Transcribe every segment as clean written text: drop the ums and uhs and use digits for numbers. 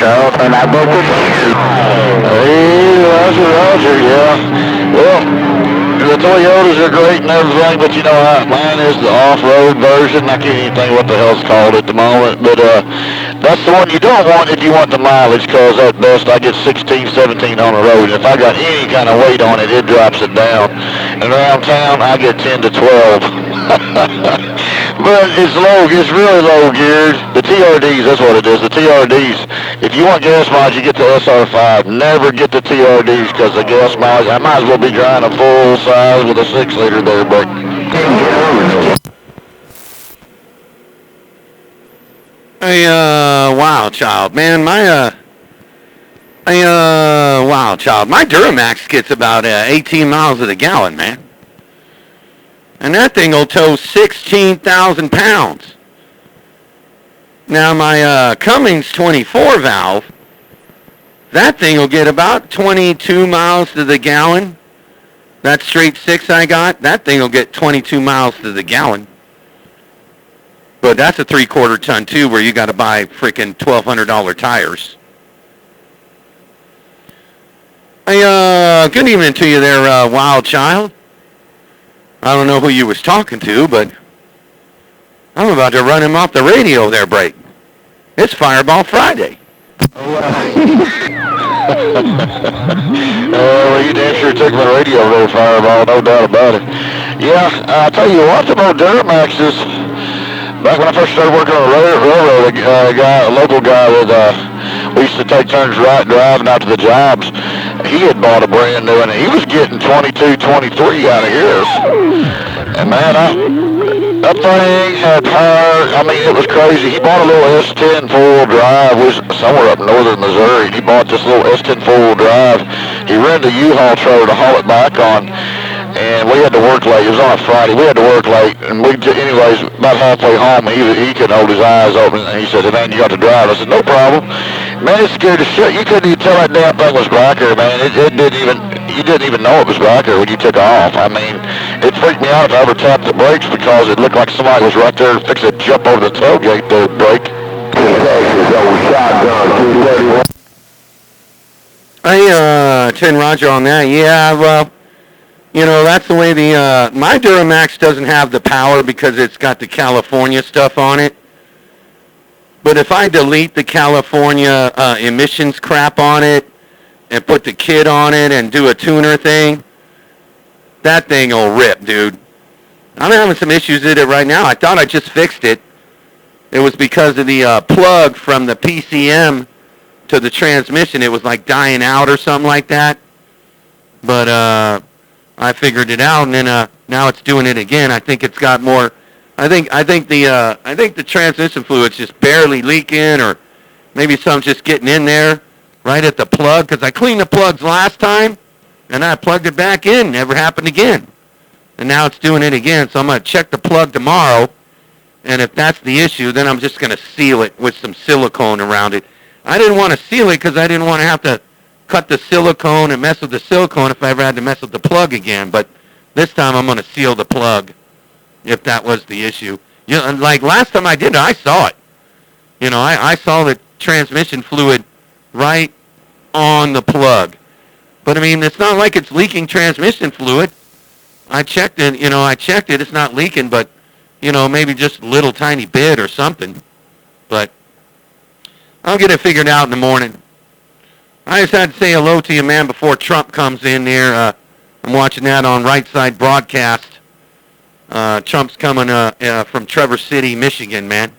Charles. And I broke it. Hey, Roger, yeah. Well, the Toyotas are great and everything, but you know, mine is the off-road version. I can't even think what the hell's called at the moment, but that's the one you don't want if you want the mileage, because at best I get 16, 17 on the road. And if I got any kind of weight on it, it drops it down. And around town, I get 10 to 12. But it's really low geared. The TRDs, that's what it is. The TRDs, if you want gas mileage, you get the SR5. Never get the TRDs, because the gas mileage, I might as well be driving a full size with a 6-liter there, but Hey, Wild Child, man, my Wild Child, my Duramax gets about 18 miles to the gallon, man. And that thing will tow 16,000 pounds. Now, my Cummins 24 valve, that thing will get about 22 miles to the gallon. That straight 6 I got, that thing will get 22 miles to the gallon. But that's a 3/4 ton too, where you got to buy freaking $1,200 tires. Hey, good evening to you there, Wild Child. I don't know who you was talking to, but I'm about to run him off the radio there, Break. It's Fireball Friday. Well, you damn sure took my radio there, Fireball, no doubt about it. Yeah, I'll tell you what about Duramaxes. Back when I first started working on the railroad, a local guy that we used to take turns driving out to the jobs, he had bought a brand new, and he was getting 22, 23 out of his. And man, that thing had power. I mean, it was crazy. He bought a little S10 four-wheel drive. We was somewhere up in northern Missouri. He bought this little S10 four-wheel drive. He rented a U-Haul trailer to haul it back on. And we had to work late. It was on a Friday. We had to work late. And anyways, about halfway home, he couldn't hold his eyes open. And he said, man, you got to drive. I said, no problem. Man, it scared the shit. You couldn't even tell that damn thing was Bracker, man. You didn't even know it was Bracker when you took off. I mean, it freaked me out if I ever tapped the brakes, because it looked like somebody was right there fixing to jump over the tailgate there, brake. Hey, 10 Roger on that. Yeah, well, you know, that's the way my Duramax doesn't have the power because it's got the California stuff on it. But if I delete the California emissions crap on it and put the kit on it and do a tuner thing, that thing will rip, dude. I'm having some issues with it right now. I thought I just fixed it. It was because of the plug from the PCM to the transmission. It was like dying out or something like that. But I figured it out, and then now it's doing it again. I think it's got more. I think the transmission fluid's just barely leaking, or maybe something's just getting in there right at the plug. Because I cleaned the plugs last time, and I plugged it back in. Never happened again, and now it's doing it again. So I'm gonna check the plug tomorrow, and if that's the issue, then I'm just gonna seal it with some silicone around it. I didn't want to seal it because I didn't want to have to cut the silicone and mess with the silicone if I ever had to mess with the plug again. But this time I'm going to seal the plug if that was the issue. You know, like last time I did it, I saw it. You know, I saw the transmission fluid right on the plug. But I mean, it's not like it's leaking transmission fluid. I checked it, it's not leaking, but, you know, maybe just a little tiny bit or something. But I'll get it figured out in the morning. I just had to say hello to you, man, before Trump comes in there. I'm watching that on Right Side Broadcast. Trump's coming from Traverse City, Michigan, man.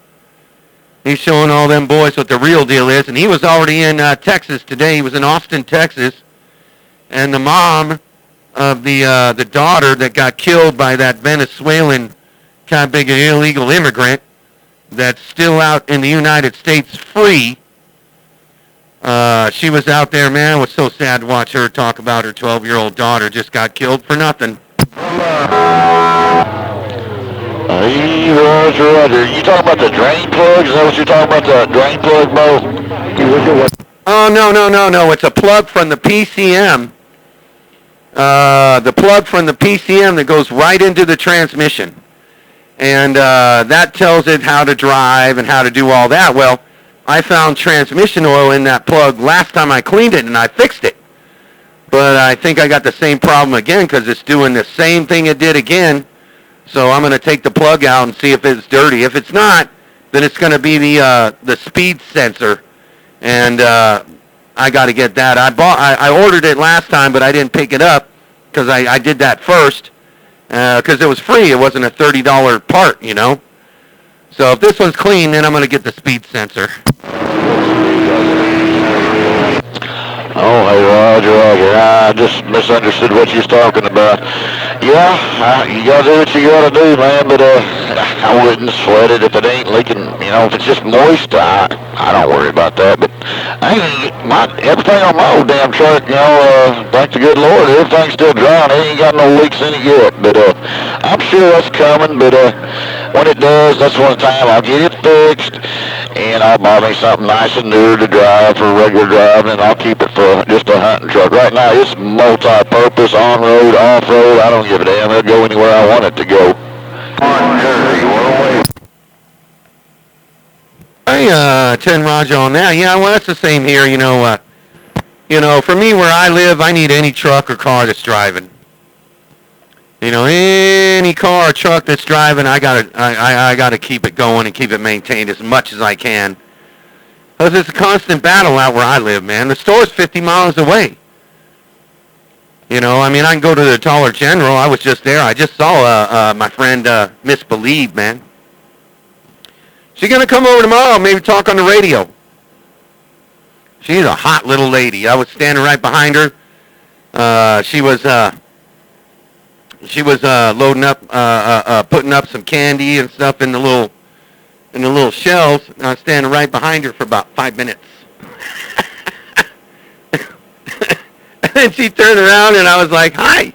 He's showing all them boys what the real deal is. And he was already in Texas today. He was in Austin, Texas. And the mom of the daughter that got killed by that Venezuelan kind of big illegal immigrant that's still out in the United States free. She was out there, man. It was so sad to watch her talk about her 12-year-old daughter just got killed for nothing. Hey, Roger. You talking about the drain plugs? Is that what you're talking about, the drain plug, Bo? Oh, no. It's a plug from the PCM. The plug from the PCM that goes right into the transmission. And that tells it how to drive and how to do all that. Well, I found transmission oil in that plug last time I cleaned it, and I fixed it. But I think I got the same problem again because it's doing the same thing it did again. So I'm going to take the plug out and see if it's dirty. If it's not, then it's going to be the speed sensor, and I got to get that. I ordered it last time, but I didn't pick it up because I did that first because it was free. It wasn't a $30 part, you know. So if this one's clean, then I'm going to get the speed sensor. Oh, hey, Roger. I just misunderstood what you was talking about. Yeah, you gotta do what you gotta do, man, but I wouldn't sweat it if it ain't leaking. You know, if it's just moist, I don't worry about that. But everything on my old damn truck, you know, thank the good Lord, everything's still dry. It ain't got no leaks in it yet. But I'm sure that's coming. But when it does, that's one time I'll get it fixed, and I'll buy me something nice and new to drive for regular driving, and I'll keep it for just a hunting truck. Right now, it's multi-purpose, on-road, off-road. I don't give a damn. It'll go anywhere I want it to go. Hey, 10 Roger on that. Yeah, well, that's the same here. You know, for me where I live, I need any truck or car that's driving. You know, any car or truck that's driving, I gotta keep it going and keep it maintained as much as I can. Because it's a constant battle out where I live, man. The store's 50 miles away. You know, I mean, I can go to the Dollar General. I was just there. I just saw my friend Miss Believe, man. She's going to come over tomorrow, maybe talk on the radio. She's a hot little lady. I was standing right behind her. She was loading up, putting up some candy and stuff in the little shelves. And I was standing right behind her for about 5 minutes. And then she turned around and I was like, "Hi."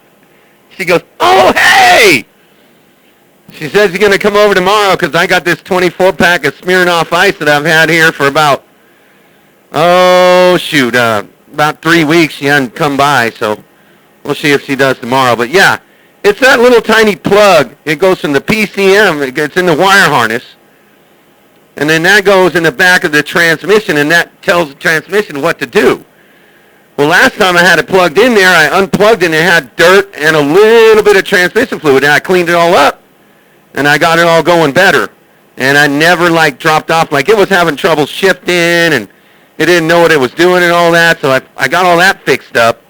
She goes, "Oh, hey." She says she's going to come over tomorrow because I got this 24-pack of Smirnoff Ice that I've had here for about 3 weeks. She hadn't come by, so we'll see if she does tomorrow. But yeah, it's that little tiny plug. It goes from the PCM. It gets in the wire harness. And then that goes in the back of the transmission, and that tells the transmission what to do. Well, last time I had it plugged in there, I unplugged it, and it had dirt and a little bit of transmission fluid, and I cleaned it all up, and I got it all going better. And I never, dropped off. It was having trouble shifting, and it didn't know what it was doing and all that, so I got all that fixed up.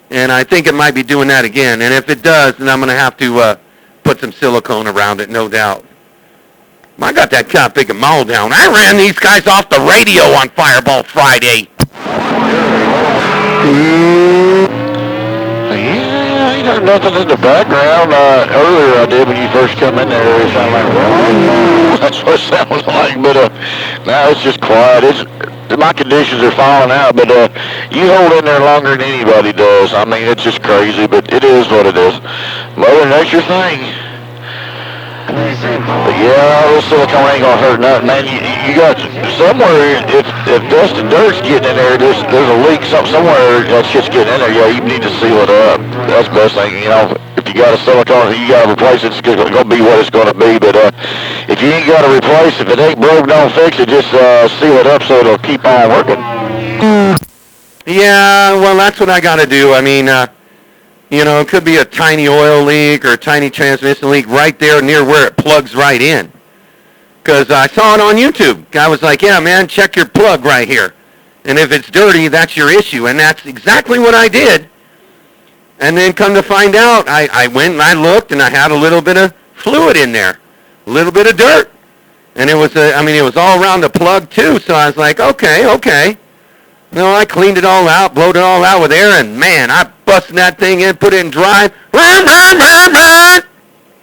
And I think it might be doing that again. And if it does, then I'm going to have to put some silicone around it, no doubt. I got that kind of big a mall down. I ran these guys off the radio on Fireball Friday. Yeah, I ain't heard nothing in the background. Earlier I did when you first come in there. It sounded like, whoa. That's what it sounded like. But now it's just quiet. My conditions are falling out, but you hold in there longer than anybody does. I mean, it's just crazy, but it is what it is. Mother Nature thing. But yeah, this silicone ain't gonna hurt nothing, man. You got somewhere, if dust and dirt's getting in there, there's a leak somewhere that shit's getting in there. Yeah, you need to seal it up. That's the best thing, you know. If you got a silicone, you gotta replace it. It's gonna be what it's gonna be. But if you ain't gotta replace, if it ain't broke, don't fix it. Just seal it up so it'll keep on working. Yeah, well, that's what I gotta do. I mean, you know, it could be a tiny oil leak or a tiny transmission leak right there near where it plugs right in. Because I saw it on YouTube. Guy was like, "Yeah, man, check your plug right here. And if it's dirty, that's your issue." And that's exactly what I did. And then come to find out, I went and I looked, and I had a little bit of fluid in there, a little bit of dirt. And it was, it was all around the plug, too. So I was like, okay. No, I cleaned it all out, blowed it all out with air, and man, I busted that thing in, put it in drive.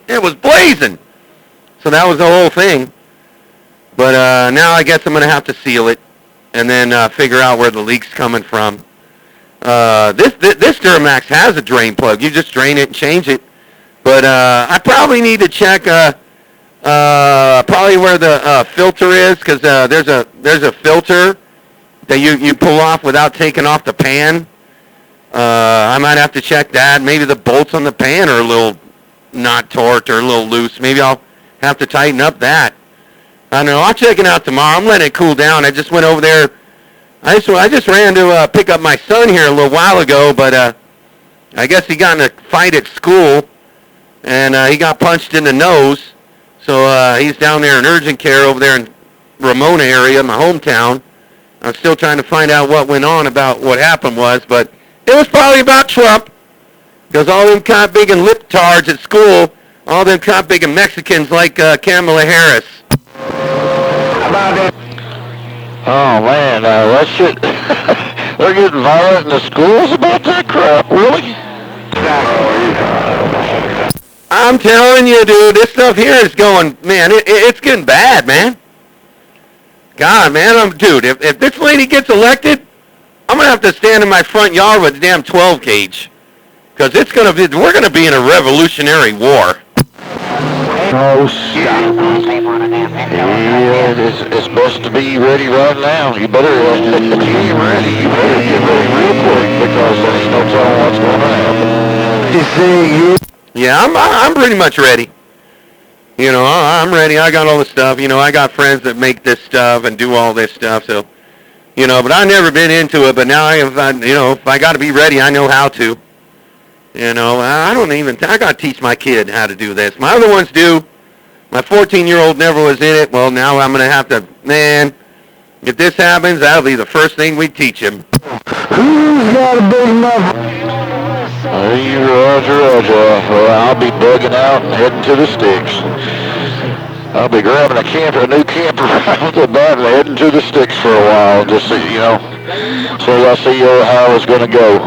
It was blazing. So that was the whole thing. But now I guess I'm going to have to seal it and then figure out where the leak's coming from. This Duramax has a drain plug. You just drain it and change it. But I probably need to check probably where the filter is, because there's a filter that you pull off without taking off the pan. I might have to check that. Maybe the bolts on the pan are a little not torqued or a little loose. Maybe I'll have to tighten up that. I know. I'll check it out tomorrow. I'm letting it cool down. I just went over there. I just ran to pick up my son here a little while ago, but I guess he got in a fight at school, and he got punched in the nose. So he's down there in urgent care over there in Ramona area, my hometown. I'm still trying to find out what went on about what happened was, but it was probably about Trump, because all them kind of big and lip-tards at school, all them kind of big and Mexicans like Kamala Harris. Oh man, that shit. They're getting violent in the schools about that crap, really? I'm telling you, dude, this stuff here is going, man, it's getting bad, man. God, man, dude, if this lady gets elected, I'm going to have to stand in my front yard with a damn 12 gauge. Because we're going to be in a revolutionary war. Oh, stop. Yeah, it's best to be ready right now. You better, if you ain't ready, you better get ready real quick, because there ain't no telling what's going to happen. You see, yeah, I'm pretty much ready. You know, I'm ready. I got all the stuff. You know, I got friends that make this stuff and do all this stuff. So, you know, but I've never been into it. But now, if I got to be ready, I know how to. You know, I got to teach my kid how to do this. My other ones do. My 14-year-old never was in it. Well, now I'm going to have to, man, if this happens, that'll be the first thing we teach him. Who's got a big mother? Hey, Roger. Well, I'll be bugging out and heading to the sticks. I'll be grabbing a new camper out the bat and heading to the sticks for a while, just see, so I see how it's going to go.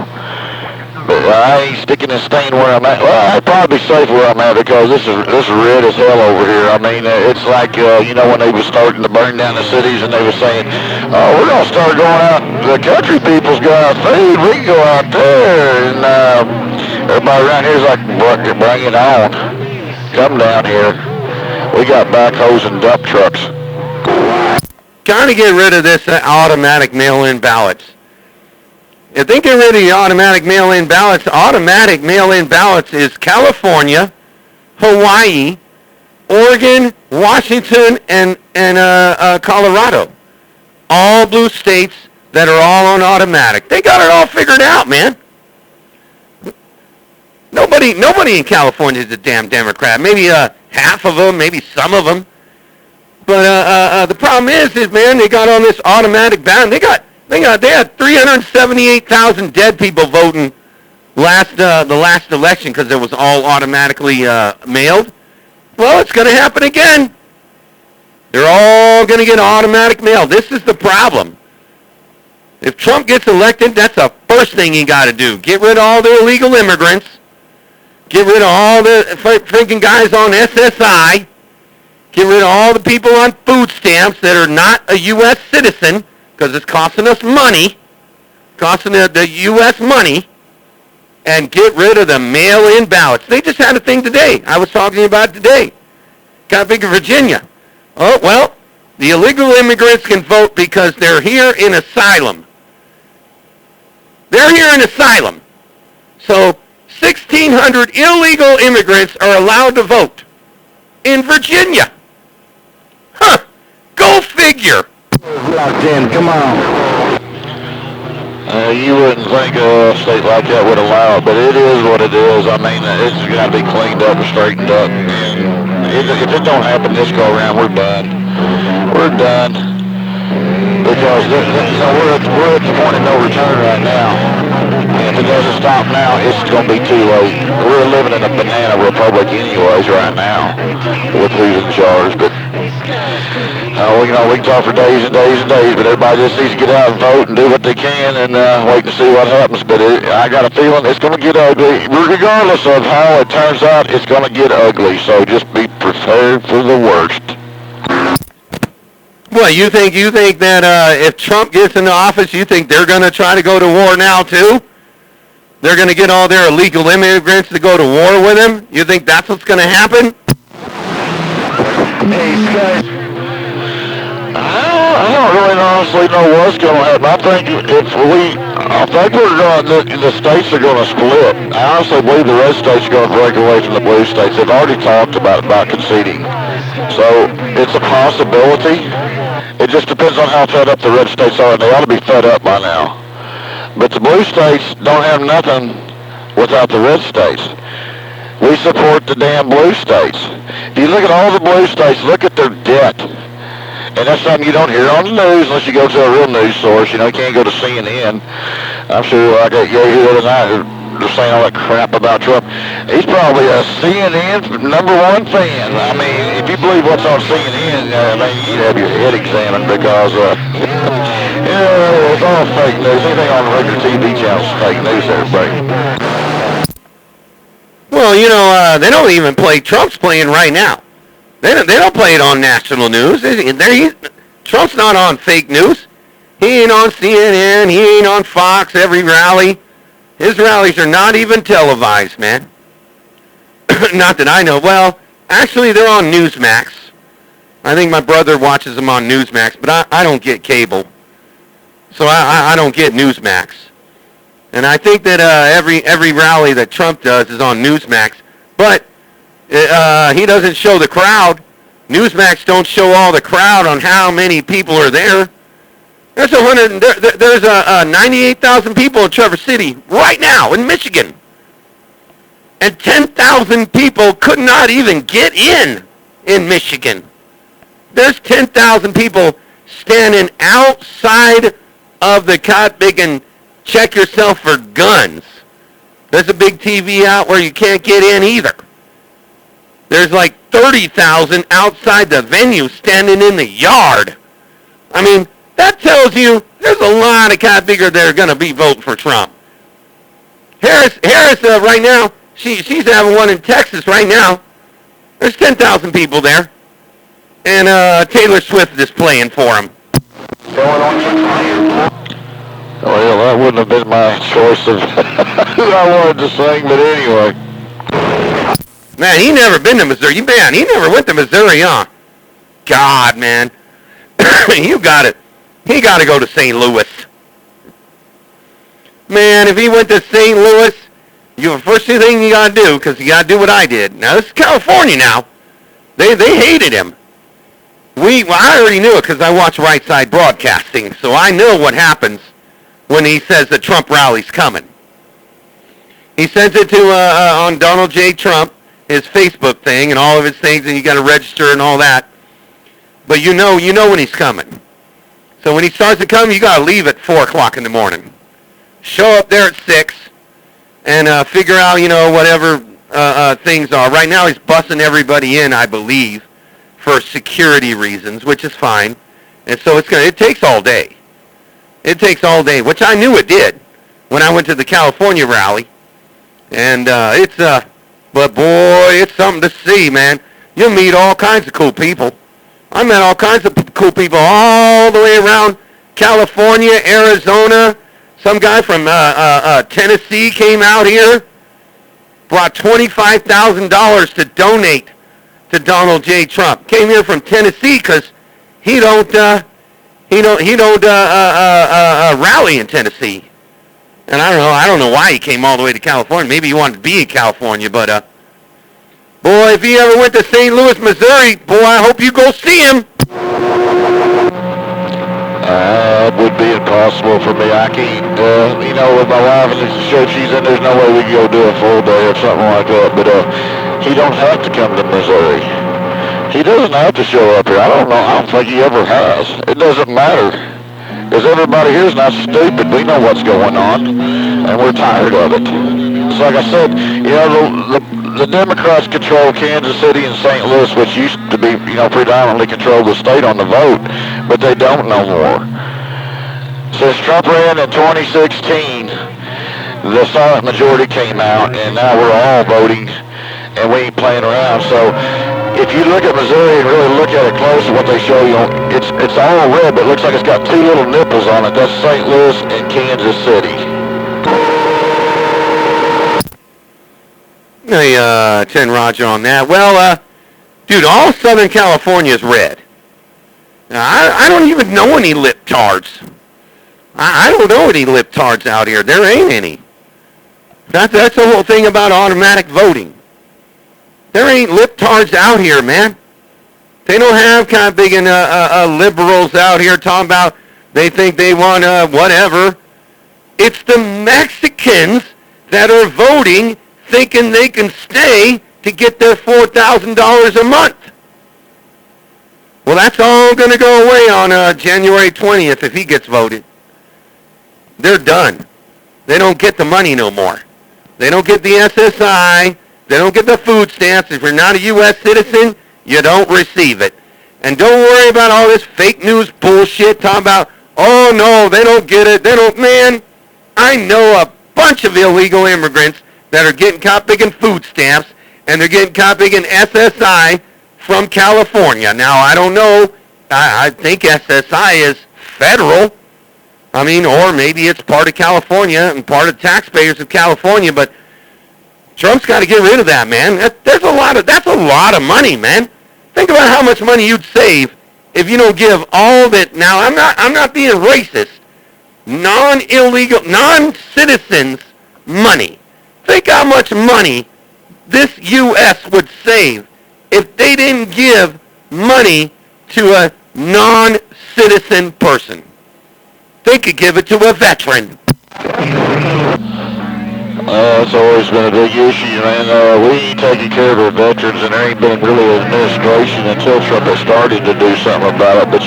But I ain't sticking and staying where I'm at. Well, I'd probably be safe where I'm at, because this is red as hell over here. I mean, it's like, when they were starting to burn down the cities and they were saying, oh, we're going to start going out, the country people's got food, we can go out there. And everybody around here is like, bring it on. Come down here. We got backhoes and dump trucks. Trying to get rid of this automatic mail-in ballots. If they get rid of the automatic mail-in ballots is California, Hawaii, Oregon, Washington, and Colorado. All blue states that are all on automatic. They got it all figured out, man. Nobody in California is a damn Democrat. Maybe half of them, maybe some of them. But the problem is, man, they got on this automatic ballot. They had 378,000 dead people voting the last election because it was all automatically mailed. Well, it's going to happen again. They're all going to get automatic mail. This is the problem. If Trump gets elected, that's the first thing he got to do. Get rid of all the illegal immigrants. Get rid of all the freaking guys on SSI. Get rid of all the people on food stamps that are not a U.S. citizen, because it's costing us money, costing the U.S. money, and get rid of the mail-in ballots. They just had a thing today. I was talking about it today. Got big in Virginia. Oh, well, the illegal immigrants can vote because they're here in asylum. They're here in asylum. So 1,600 illegal immigrants are allowed to vote in Virginia. Huh. Go figure. Locked in, come on. You wouldn't think a state like that would allow it, but it is what it is. I mean, it's got to be cleaned up and straightened up. And if it don't happen this go around, we're done. We're done. Because we're at the point of no return right now. And if it doesn't stop now, it's going to be too late. We're living in a banana republic anyways right now with who's in charge. But we can talk for days and days and days, but everybody just needs to get out and vote and do what they can and wait to see what happens. But I got a feeling it's going to get ugly. Regardless of how it turns out, it's going to get ugly. So just be prepared for the worst. Well, you think that if Trump gets into office, you think they're going to try to go to war now too? They're going to get all their illegal immigrants to go to war with him? You think that's what's going to happen? Hey, Scott. I don't really know honestly know what's going to happen. I think the states are going to split. I honestly believe the red states are going to break away from the blue states. They've already talked about conceding. So it's a possibility. It just depends on how fed up the red states are, and they ought to be fed up by now. But the blue states don't have nothing without the red states. We support the damn blue states. If you look at all the blue states, look at their debt. And that's something you don't hear on the news unless you go to a real news source. You know, you can't go to CNN. I'm sure I got Yahoo the other night they're saying all that crap about Trump. He's probably a CNN #1 fan. I mean, if you believe what's on CNN, you'd have your head examined because, it's all fake news. Anything on regular TV channels is fake news, everybody. Well, they don't even play. Trump's playing right now. They don't play it on national news. Trump's not on fake news. He ain't on CNN. He ain't on Fox every rally. His rallies are not even televised, man. Not that I know. Well, actually, they're on Newsmax. I think my brother watches them on Newsmax, but I don't get cable. So I don't get Newsmax. And I think that every rally that Trump does is on Newsmax. But he doesn't show the crowd. Newsmax don't show all the crowd on how many people are there. There's 98,000 people in Traverse City right now in Michigan. And 10,000 people could not even get in Michigan. There's 10,000 people standing outside of the cot big and check yourself for guns. There's a big TV out where you can't get in either. There's like 30,000 outside the venue standing in the yard. I mean, that tells you there's a lot of cot bigger that are going to be voting for Trump. Harris right now, she's having one in Texas right now. There's 10,000 people there. And Taylor Swift is playing for him. Well, that wouldn't have been my choice of who I wanted to sing, but anyway. Man, he never been to Missouri. Man, he never went to Missouri, huh? God, man. You got it. He got to go to St. Louis. Man, if he went to St. Louis, the first thing you got to do, because you got to do what I did. Now, this is California now. They hated him. I already knew it because I watch Right Side Broadcasting, so I know what happens when he says the Trump rally's coming. He sends it to on Donald J. Trump, his Facebook thing, and all of his things, and you got to register and all that. But you know when he's coming. So when he starts to come, you got to leave at 4 o'clock in the morning. Show up there at 6 and figure out, whatever things are. Right now he's busing everybody in, I believe, for security reasons, which is fine. And so it takes all day. It takes all day, which I knew it did when I went to the California rally. And but boy, it's something to see, man. You'll meet all kinds of cool people. I met all kinds of cool people all the way around California, Arizona. Some guy from Tennessee came out here, brought $25,000 to donate to Donald J. Trump. Came here from Tennessee because he don't rally in Tennessee. And I don't know why he came all the way to California. Maybe he wanted to be in California, but boy, if he ever went to St. Louis, Missouri, boy, I hope you go see him. It would be impossible for me. I can't, with my wife and the show she's in, there's no way we can go do a full day or something like that. But he don't have to come to Missouri. He doesn't have to show up here. I don't know. I don't think he ever has. It doesn't matter. Because everybody here is not stupid. We know what's going on, and we're tired of it. It's like I said, the Democrats control Kansas City and St. Louis, which used to be, predominantly control the state on the vote, but they don't no more. Since Trump ran in 2016, the silent majority came out, and now we're all voting, and we ain't playing around. So if you look at Missouri and really look at it close, what they show you, it's all red, but it looks like it's got two little nipples on it. That's St. Louis and Kansas City. Hey, 10 Roger on that. Well, dude, all Southern California is red. I don't even know any liptards. I don't know any liptards out here. There ain't any. That's the whole thing about automatic voting. There ain't liptards out here, man. They don't have kind of big liberals out here talking about they think they want whatever. It's the Mexicans that are voting thinking they can stay to get their $4,000 a month. Well, that's all going to go away on January 20th if he gets voted. They're done. They don't get the money no more. They don't get the SSI. They don't get the food stamps. If you're not a U.S. citizen, you don't receive it. And don't worry about all this fake news bullshit talking about, oh, no, they don't get it. They don't, man. I know a bunch of illegal immigrants that are getting caught picking food stamps, and they're getting caught picking SSI from California. Now, I don't know. I think SSI is federal. I mean, or maybe it's part of California and part of taxpayers of California, but Trump's got to get rid of that, man. That's a lot of money, man. Think about how much money you'd save if you don't give all that. Now, I'm not being racist. Non-illegal, non-citizens money. Think how much money this U.S. would save if they didn't give money to a non-citizen person. They could give it to a veteran. It's always been a big issue, man. We ain't taking care of our veterans, and there ain't been really an administration until Trump has started to do something about it. But,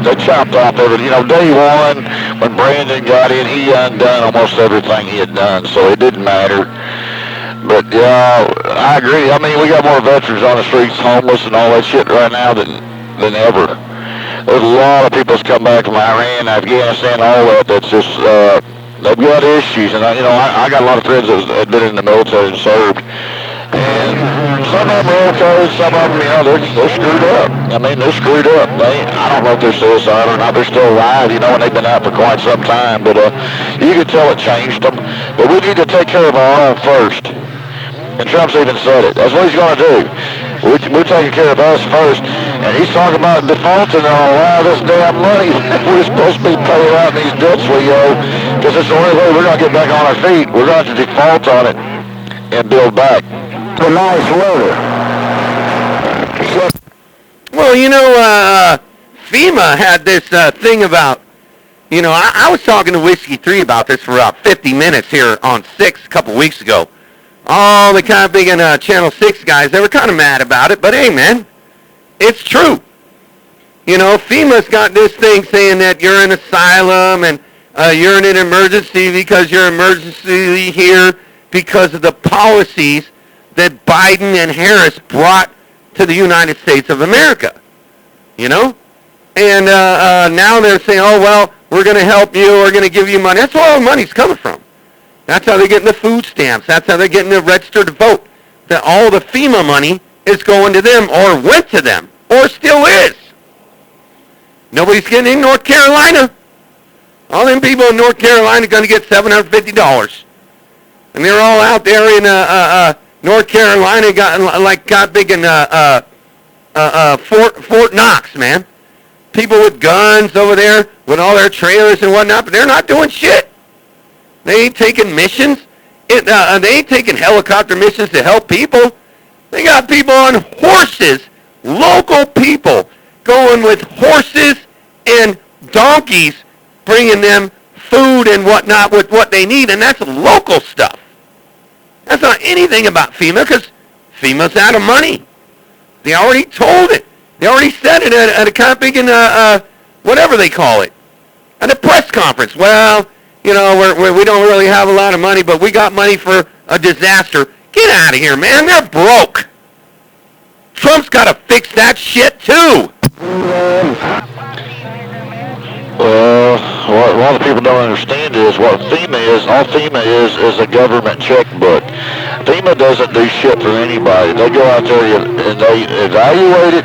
they chopped off everything. Day one, when Brandon got in, he undone almost everything he had done, so it didn't matter. But, yeah, I agree. I mean, we got more veterans on the streets, homeless and all that shit right now than ever. There's a lot of people that's come back from Iran, Afghanistan, all that. That's just, they've got issues. And, I got a lot of friends that had been in the military and served. And some of them are okay, some of them, they're screwed up. I mean, they're screwed up. I don't know if they're suicidal or not. They're still alive, and they've been out for quite some time. But you can tell it changed them. But we need to take care of our own first. And Trump's even said it. That's what he's going to do. We're taking care of us first. And he's talking about defaulting on a lot of this damn money we're supposed to be paying out these debts we owe. Because it's the only way we're going to get back on our feet. We're going to have to default on it and build back. A nice weather. Well, FEMA had this thing about, I was talking to Whiskey 3 about this for about 50 minutes here on 6 a couple weeks ago. All the kind of big Channel 6 guys, they were kind of mad about it, but hey, man, it's true. FEMA's got this thing saying that you're in asylum and you're in an emergency because you're emergency here because of the policies that Biden and Harris brought to the United States of America. And now they're saying, oh, well, we're going to help you, we're going to give you money. That's where all the money's coming from. That's how they're getting the food stamps. That's how they're getting the registered to vote. That all the FEMA money is going to them or went to them or still is. Nobody's getting in North Carolina. All them people in North Carolina are going to get $750. And they're all out there in North Carolina, got big in Fort Knox, man. People with guns over there with all their trailers and whatnot, but they're not doing shit. They ain't taking missions. They ain't taking helicopter missions to help people. They got people on horses, local people, going with horses and donkeys, bringing them food and whatnot with what they need, and that's local stuff. That's not anything about FEMA, because FEMA's out of money. They already told it. They already said it at a kind of big, whatever they call it, at a press conference. Well, we don't really have a lot of money, but we got money for a disaster. Get out of here, man. They're broke. Trump's got to fix that shit, too. What a lot of people don't understand is what FEMA is. All FEMA is a government checkbook. FEMA doesn't do shit for anybody. They go out there and they evaluate it,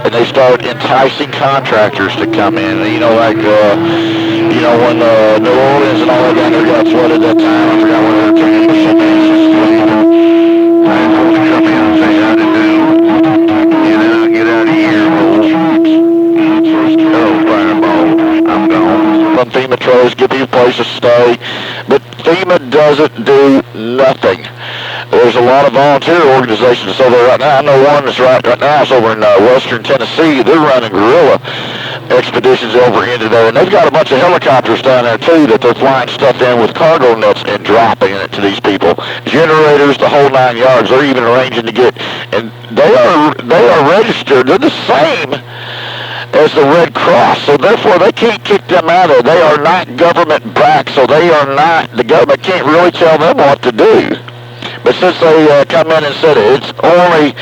and they start enticing contractors to come in. When New Orleans and all that down there got flooded that time, I forgot what their 10% basis was. They told to come in and say how to do. Get out of here, old. FEMA trailers, give people places to stay. But FEMA doesn't do nothing. There's a lot of volunteer organizations that's over there right now. I know one that's right now is over in western Tennessee. They're running guerrilla expeditions over into there, and they've got a bunch of helicopters down there too that they're flying stuff in with cargo nets and dropping it to these people. Generators, the whole 9 yards. They're even arranging to get, and they are registered. They're the same as the Red Cross, so therefore they can't kick them out of there. They are not government backed, so they are not. The government can't really tell them what to do. But since they come in and said it's only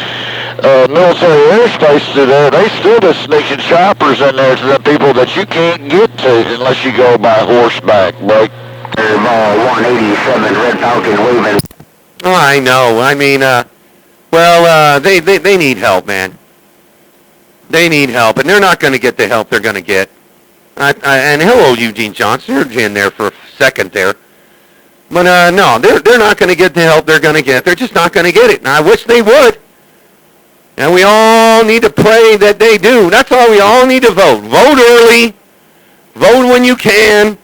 military airspace to there, they still just sneaking choppers in there to the people that you can't get to unless you go by horseback. Blake. 187, Red Falcon waving. Oh, I know. I mean, they need help, man. They need help, and they're not going to get the help they're going to get. And hello, Eugene Johnson. You're in there for a second there. But no, they're not going to get the help they're going to get. They're just not going to get it. And I wish they would. And we all need to pray that they do. That's all. We all need to vote. Vote early. Vote when you can.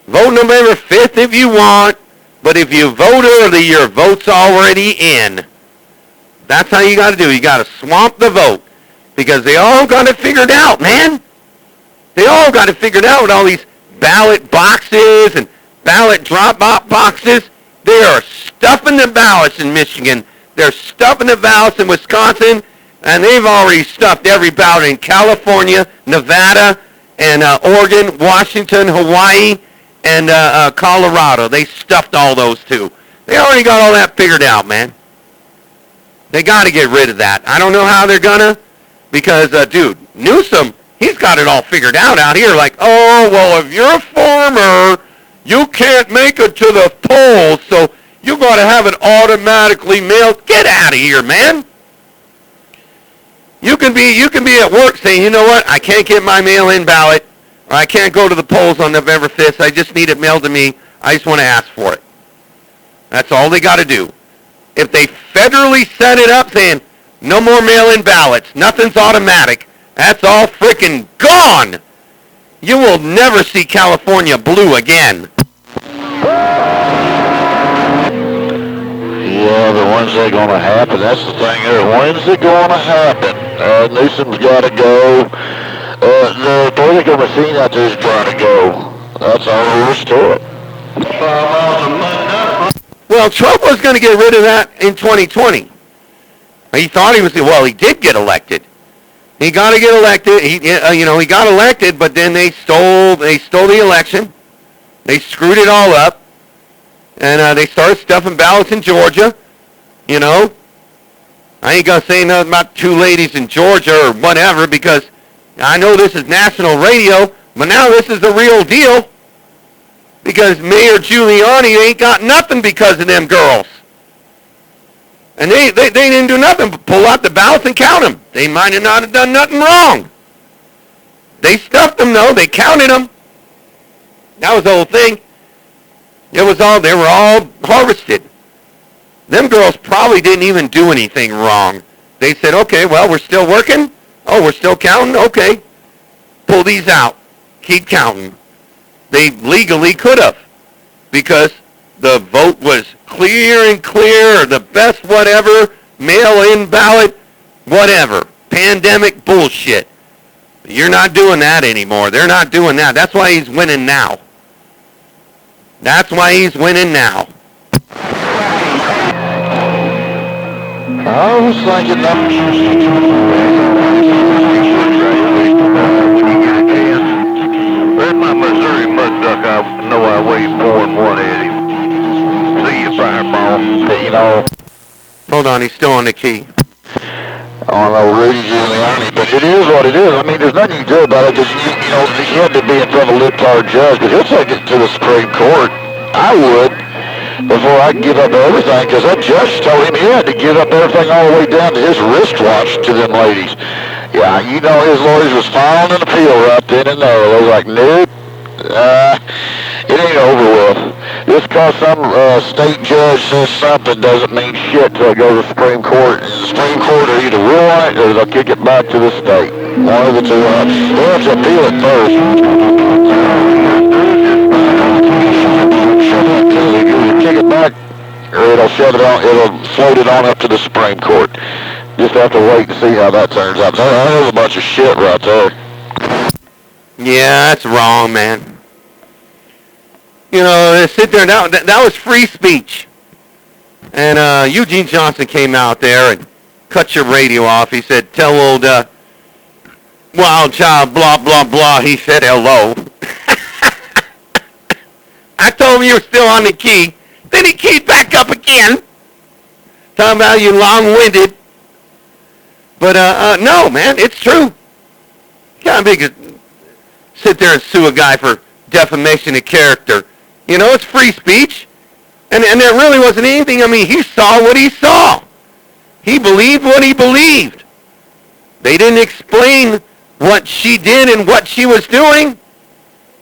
Vote November 5th if you want. But if you vote early, your vote's already in. That's how you got to do. You got to swamp the vote. Because they all got it figured out, man. They all got it figured out with all these ballot boxes and ballot drop-off boxes. They are stuffing the ballots in Michigan. They're stuffing the ballots in Wisconsin. And they've already stuffed every ballot in California, Nevada, and Oregon, Washington, Hawaii, and Colorado. They stuffed all those too. They already got all that figured out, man. They got to get rid of that. I don't know how they're going to. Because, dude, Newsom, he's got it all figured out here. Like, oh, well, if you're a farmer, you can't make it to the polls, so you got to have it automatically mailed. Get out of here, man. You can be at work saying, you know what, I can't get my mail-in ballot, or I can't go to the polls on November 5th. I just need it mailed to me. I just want to ask for it. That's all they got to do. If they federally set it up saying, no more mail-in ballots. Nothing's automatic. That's all freaking gone. You will never see California blue again. Yeah, but when's that going to happen? That's the thing there. When's it going to happen? Newsom's got to go. The political machine out there is trying to go. That's all there is to it. Well, Trump was going to get rid of that in 2020. He thought he was, well, he did get elected. He got to get elected. He got elected, but then they stole the election. They screwed it all up. And they started stuffing ballots in Georgia. You know, I ain't going to say nothing about two ladies in Georgia or whatever because I know this is national radio, but now this is the real deal because Mayor Giuliani ain't got nothing because of them girls. And they didn't do nothing but pull out the ballots and count them. They might have not have done nothing wrong. They stuffed them, though. They counted them. That was the whole thing. They were all harvested. Them girls probably didn't even do anything wrong. They said, okay, well, we're still working. Oh, we're still counting? Okay. Pull these out. Keep counting. They legally could have because the vote was clear and clear, the best whatever, mail-in ballot, whatever. Pandemic bullshit. You're not doing that anymore. They're not doing that. That's why he's winning now. That's why he's winning now. I was thinking Where's my Missouri mud duck? I know I weighed more than 180. See you, fireball. You know. Hold on, he's still on the key. I don't know, Rudy Giuliani, but it is what it is. I mean, there's nothing you can do about it because, you had to be in front of a libtard judge, but he'll take it to the Supreme Court. I would, before I give up everything, because that judge told him he had to give up everything all the way down to his wristwatch to them ladies. Yeah, his lawyers was filing an appeal right then and there. They was like, nope, it ain't over with. Just because some state judge says something doesn't mean shit till it goes to the Supreme Court. And the Supreme Court will either rule on it or they'll kick it back to the state. One of the two. They'll have to appeal it first. shove it on. It'll float it on up to the Supreme Court. Just have to wait and see how that turns out. That was a bunch of shit right there. Yeah, that's wrong, man. You know, they sit there. That was free speech. And Eugene Johnson came out there and cut your radio off. He said, tell old wild child, blah, blah, blah. He said hello. I told him you were still on the key. Then he keyed back up again. Talking about you long-winded. But, no, man, it's true. You can't sit there and sue a guy for defamation of character. You know, it's free speech. And there really wasn't anything. I mean, he saw what he saw. He believed what he believed. They didn't explain what she did and what she was doing.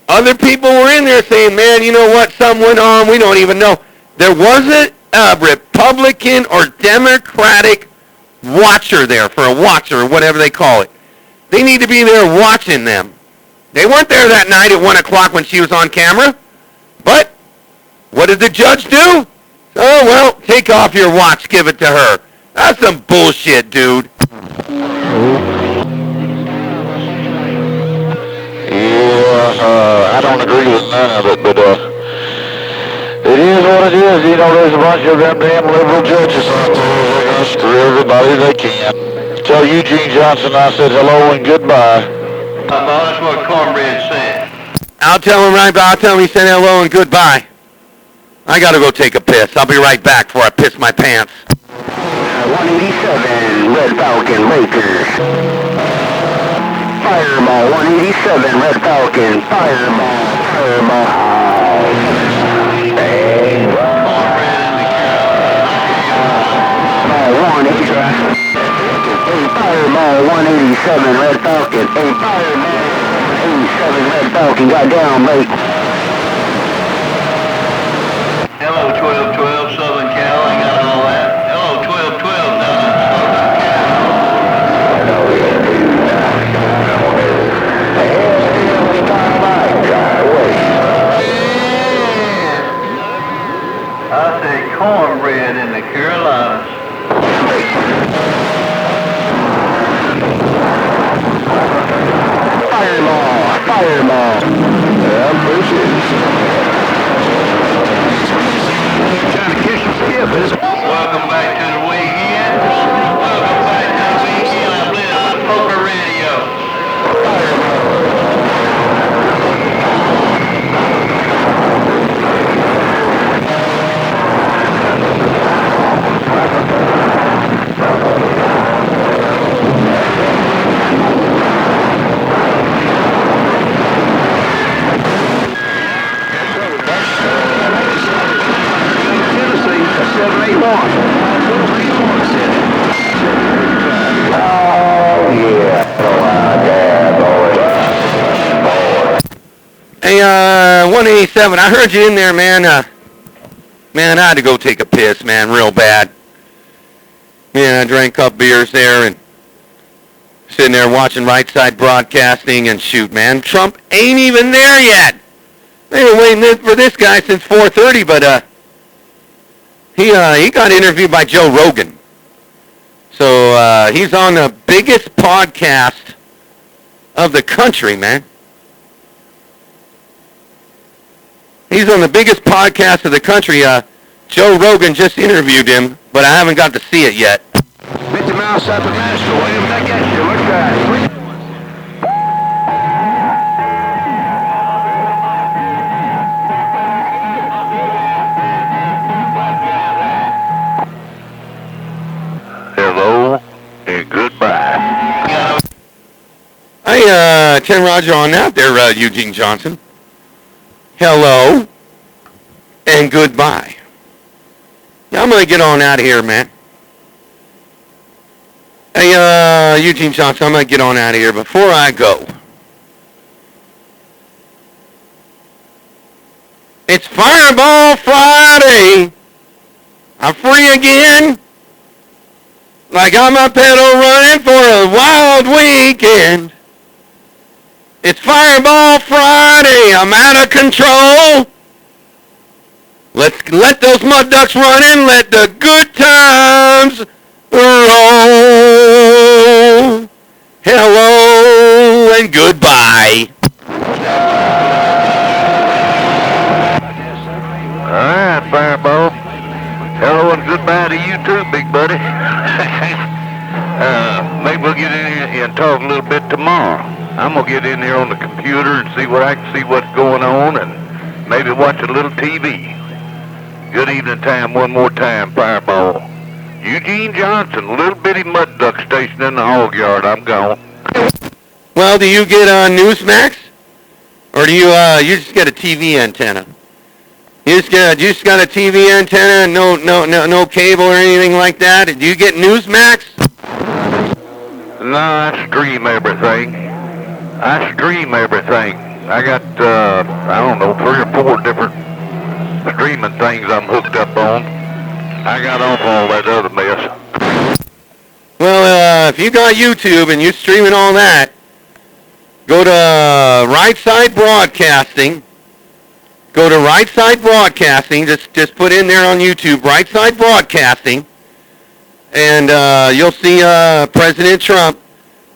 Other people were in there saying, man, you know what, something went on, we don't even know. There wasn't a Republican or Democratic watcher there, for a watcher or whatever they call it. They need to be there watching them. They weren't there that night at 1 o'clock when she was on camera. But what did the judge do? Oh, well, take off your watch, give it to her. That's some bullshit, dude. I don't agree with none of it, but it is what it is. You know, there's a bunch of them damn liberal judges out there. They're going to screw everybody they can. Tell Eugene Johnson I said hello and goodbye. That's what Cornbread said. I'll tell him right back. I'll tell him he said hello and goodbye. I got to go take a piss. I'll be right back before I piss my pants. 187 Red Falcon Lakers. Fireball 187 Red Falcon. Fireball. Fireball. Hey. Fireball 187 Red Falcon. Hey, Fireball 187 Red Falcon got down late. Hello, 1212 Southern Cal. I got all that. Hello, 1212 down in Southern Cal. I say cornbread in the Carolinas. Fireball. Yeah, appreciate trying to kiss your skip, is it? Welcome back to the weekend. Welcome back to the weekend. I blend with Poker Radio. Hey, 187, I heard you in there, man. Man, I had to go take a piss, man, real bad. Man, I drank a couple beers there and sitting there watching Right Side Broadcasting, and shoot, man, Trump ain't even there yet. They were waiting for this guy since 4:30, but he got interviewed by Joe Rogan. So he's on the biggest podcast of the country, man. He's on the biggest podcast of the country. Joe Rogan just interviewed him, but I haven't got to see it yet. Mickey Mouse up at Master Williams, I got you. Look at Hello and goodbye. Hey, 10 Roger on that there, Eugene Johnson. Hello and goodbye. Yeah, I'm going to get on out of here, man. Hey, Eugene Johnson, I'm going to get on out of here. Before I go, it's Fireball Friday. I'm free again. Like I'm a pedal running for a wild weekend. It's Fireball Friday. I'm out of control. let those mud ducks run and let the good times roll. Hello and goodbye. All right, Fireball. Hello and goodbye to you too, big buddy. Maybe we'll get in here and talk a little bit tomorrow. I'm gonna get in here on the computer and see what I can see what's going on, and maybe watch a little TV. Good evening time one more time, Fireball. Eugene Johnson, little bitty mud duck station in the hog yard. I'm gone. Well, do you get Newsmax, or do you just get a TV antenna? You just got a TV antenna, and no cable or anything like that. Do you get Newsmax? No, I stream everything. I got I don't know, 3 or 4 different streaming things I'm hooked up on. I got off all that other mess. Well, if you got YouTube and you're streaming all that, go to Right Side Broadcasting. Go to Right Side Broadcasting. Just put in there on YouTube, Right Side Broadcasting, and you'll see President Trump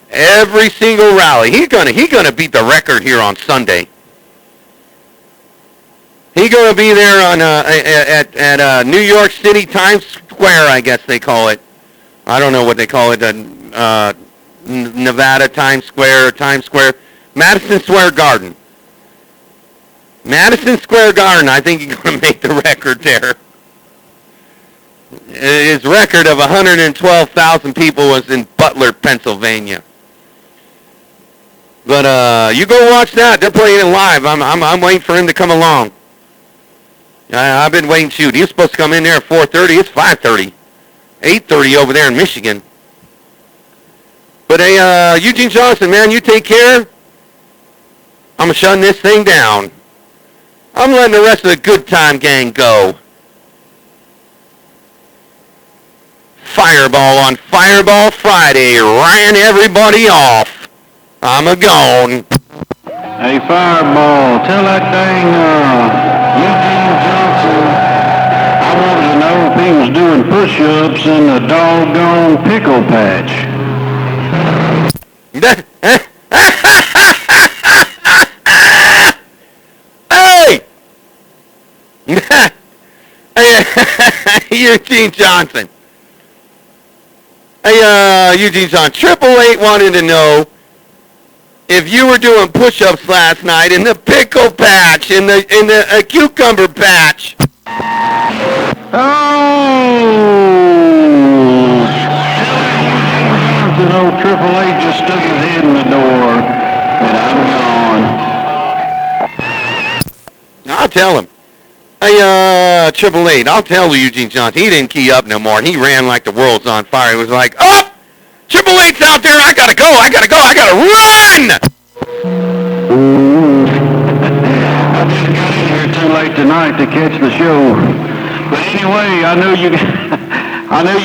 every single rally. He's gonna beat the record here on Sunday. He's gonna be there on at New York City Times Square, I guess they call it. I don't know what they call it. Nevada Times Square, Madison Square Garden. Madison Square Garden, I think he's going to make the record there. His record of 112,000 people was in Butler, Pennsylvania. But you go watch that. They're playing it live. I'm waiting for him to come along. I've been waiting. Shoot, he was supposed to come in there at 4:30. It's 5:30, 8:30 over there in Michigan. But hey, Eugene Johnson, man, you take care. I'm shutting this thing down. I'm letting the rest of the good time gang go. Fireball on Fireball Friday ran everybody off. I'm a-gone. Hey, Fireball, tell that dang Eugene Johnson I wanted to know if he was doing push-ups in the doggone pickle patch. Hey, Eugene Johnson. Hey, Eugene Johnson. 888 wanted to know if you were doing push-ups last night in the pickle patch, in the cucumber patch. Oh! Johnson, old 888 just stuck his head in the door, and I'm gone. I'll tell him. Hey, 888, I'll tell Eugene Johnson. He didn't key up no more, and he ran like the world's on fire. He was like, oh, 888's out there. I gotta go. I gotta run! I just got in here too late tonight to catch the show. But anyway, I know you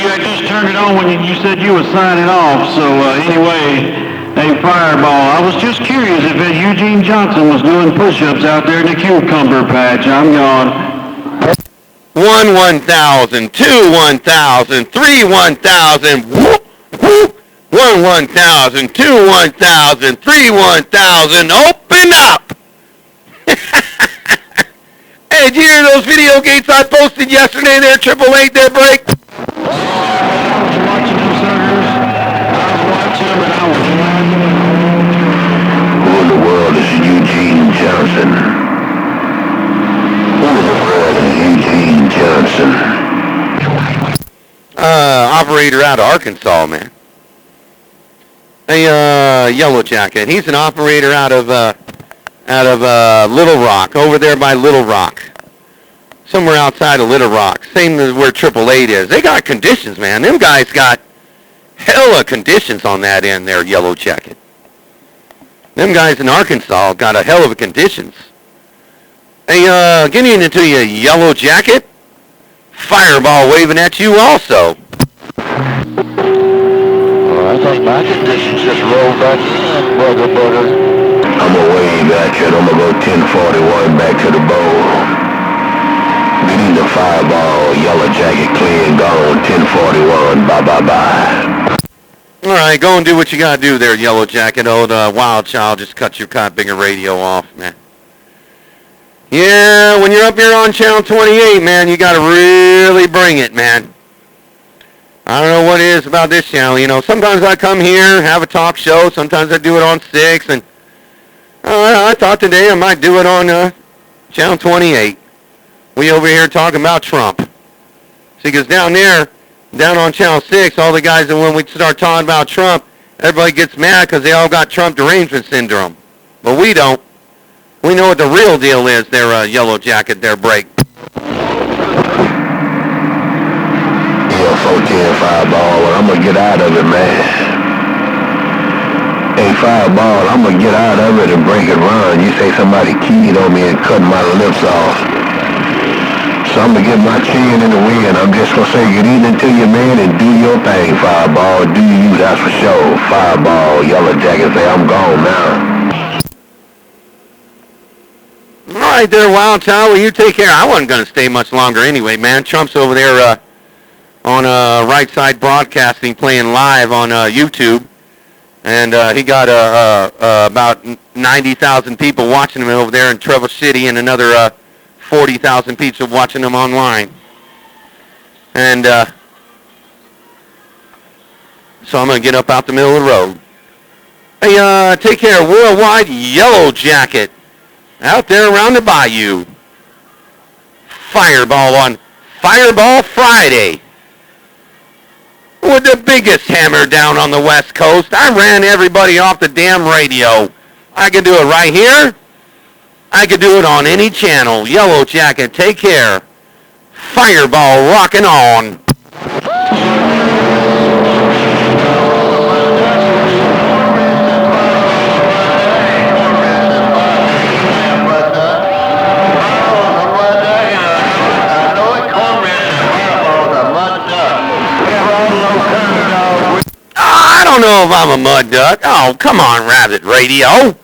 had just turned it on when you said you were signing off. So anyway, hey, Fireball, I was just curious if Eugene Johnson was doing push-ups out there in the cucumber patch. I'm gone. 1, 1,000, 2, 1,000, 3, 1,000, whoop, whoop. 1, 1,000, 2, 1,000, 3, 1,000, open up! Hey, did you hear those video gates I posted yesterday there, 888 there, break? I was watching them, sirs. I was watching them and I was laughing. Who in the world is Eugene Johnson? Who in the world is Eugene Johnson? Operator out of Arkansas, man. A Yellow Jacket. He's an operator out of Little Rock, over there by Little Rock. Somewhere outside of Little Rock. Same as where 888 is. They got conditions, man. Them guys got hella conditions on that end there, Yellow Jacket. Them guys in Arkansas got a hell of a conditions. Hey, getting into you, Yellow Jacket. Fireball waving at you also. I think my conditions just rolled back in, brother. I'm gonna wave at you and I'm gonna go 1041 back to the bowl. Good evening, Fireball, Yellow Jacket, clear and gone, 1041, bye. All right, go and do what you got to do there, Yellow Jacket. Old Wild Child just cut your bigger radio off, man. Yeah, when you're up here on Channel 28, man, you got to really bring it, man. I don't know what it is about this channel. You know, sometimes I come here, have a talk show. Sometimes I do it on 6. And I thought today I might do it on Channel 28. We over here talking about Trump. See, because down there, down on Channel 6, all the guys, and when we start talking about Trump, everybody gets mad because they all got Trump derangement syndrome. But we don't. We know what the real deal is there, Yellow Jacket, there, break. Yeah, 410 Fireball, well, I'm going to get out of it, man. Hey, Fireball, I'm going to get out of it and break it run. You say somebody keyed on me and cut my lips off. So I'm going to get my chin in the wind. I'm just going to say good evening to you, man, and do your thing, Fireball. Do you, that's for sure. Fireball, Yellow Jacket, say I'm gone now. All right there, Wild Child. Well, you take care. I wasn't going to stay much longer anyway, man. Trump's over there on Right Side Broadcasting playing live on YouTube. And he got about 90,000 people watching him over there in Traverse City and another 40,000 people watching him online. And so I'm going to get up out the middle of the road. Hey, take care, Worldwide Yellow Jacket. Out there around the bayou. Fireball on Fireball Friday. With the biggest hammer down on the West Coast. I ran everybody off the damn radio. I could do it right here. I could do it on any channel. Yellow Jacket, take care. Fireball rocking on. I don't know if I'm a mud duck. Oh, come on, Rabbit Radio.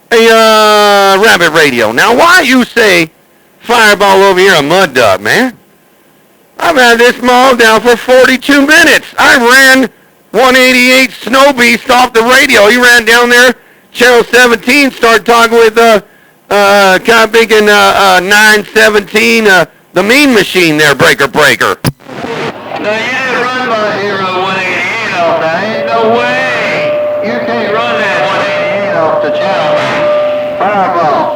Hey, Rabbit Radio. Now, why you say Fireball over here a mud duck, man? I've had this mall down for 42 minutes. I ran 188 Snow Beast off the radio. He ran down there, Channel 17, started talking with, kind of thinking, 917, the Mean Machine there, Breaker. Now, you didn't run my hero 188 off. Now, ain't no way. You can't run that 188 off the channel. Fireball.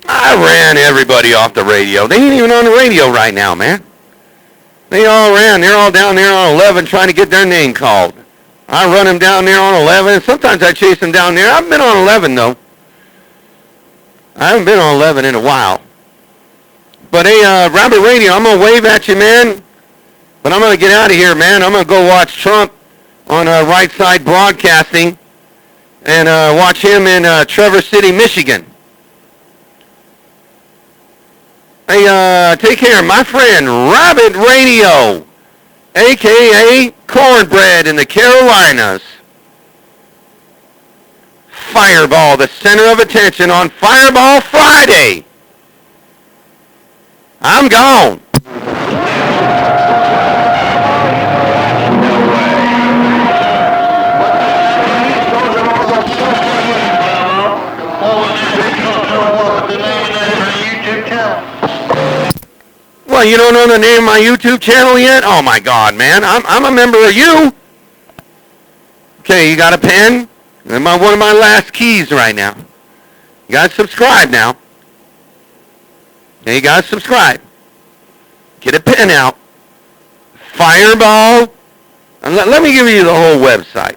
I ran everybody off the radio. They ain't even on the radio right now, man. They all ran. They're all down there on 11 trying to get their name called. I run them down there on 11. Sometimes I chase them down there. I haven't been on 11, though. I haven't been on 11 in a while. But, hey, Rabbit Radio, I'm going to wave at you, man. But I'm going to get out of here, man. I'm going to go watch Trump on Right Side Broadcasting and watch him in Traverse City, Michigan. Hey, take care. My friend, Rabbit Radio, a.k.a. Cornbread in the Carolinas. Fireball, the center of attention on Fireball Friday. I'm gone. Well, you don't know the name of my YouTube channel yet? Oh, my God, man. I'm a member of you. Okay, you got a pen? One of my last keys right now. You got to subscribe now. Okay, you got to subscribe. Get a pen out. Fireball. And let me give you the whole website.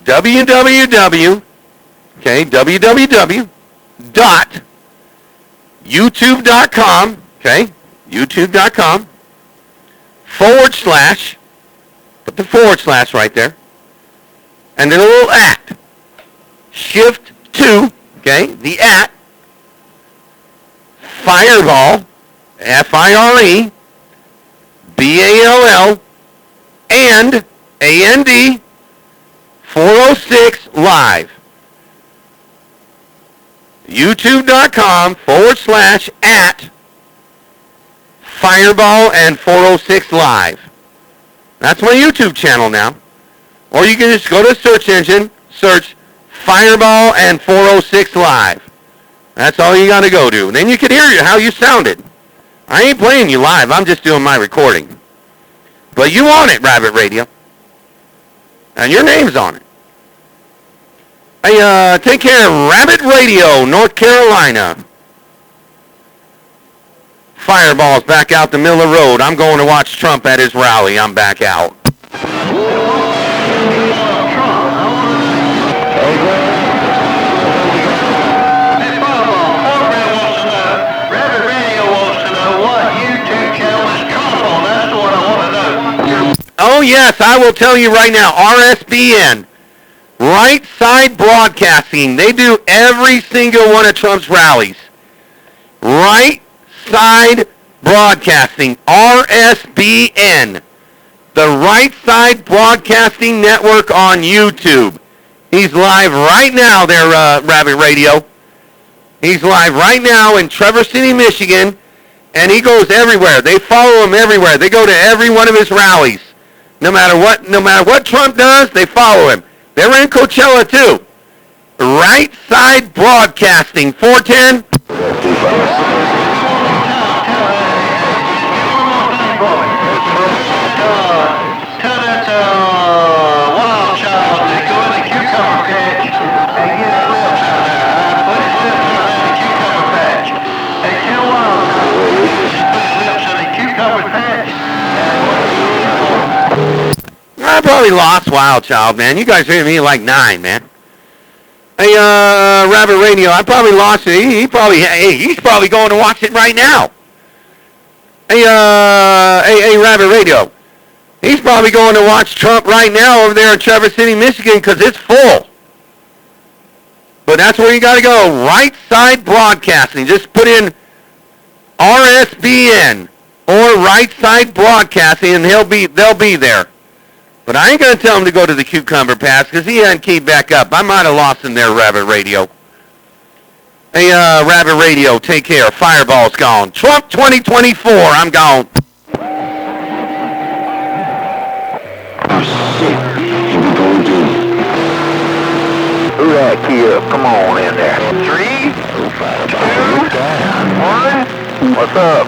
www.youtube.com. Okay, youtube.com / put the / right there, and then a little @ shift 2, okay, the @ Fireball, FIRE BALL and AND 406 live. YouTube.com/@ Fireball and 406 live. That's my YouTube channel now. Or you can just go to the search engine, search Fireball and 406 live. That's all you got to go to. And then you can hear how you sounded. I ain't playing you live. I'm just doing my recording. But you on it, Rabbit Radio. And your name's on it. Hey, take care, Rabbit Radio, North Carolina. Fireball's back out the middle of the road. I'm going to watch Trump at his rally. I'm back out. Oh, yes, I will tell you right now, RSBN, Right Side Broadcasting, they do every single one of Trump's rallies. Right Side Broadcasting, RSBN, the Right Side Broadcasting Network on YouTube. He's live right now there, Rabbit Radio. He's live right now in Traverse City, Michigan, and he goes everywhere. They follow him everywhere. They go to every one of his rallies. No matter what Trump does, they follow him. They were in Coachella too. Right Side Broadcasting, 410. I probably lost Wild Child, man. You guys hear me like 9, man. Hey, Rabbit Radio, I probably lost it. He's probably going to watch it right now. Hey, Rabbit Radio. He's probably going to watch Trump right now over there in Traverse City, Michigan, because it's full. But that's where you got to go. Right Side Broadcasting. Just put in RSBN or Right Side Broadcasting, and they'll be there. But I ain't going to tell him to go to the Cucumber Pass because he hadn't keyed back up. I might have lost him there, Rabbit Radio. Hey, Rabbit Radio, take care. Fireball's gone. Trump 2024, I'm gone. Who that key up? Come on in there. 3, 2, 1. What's up?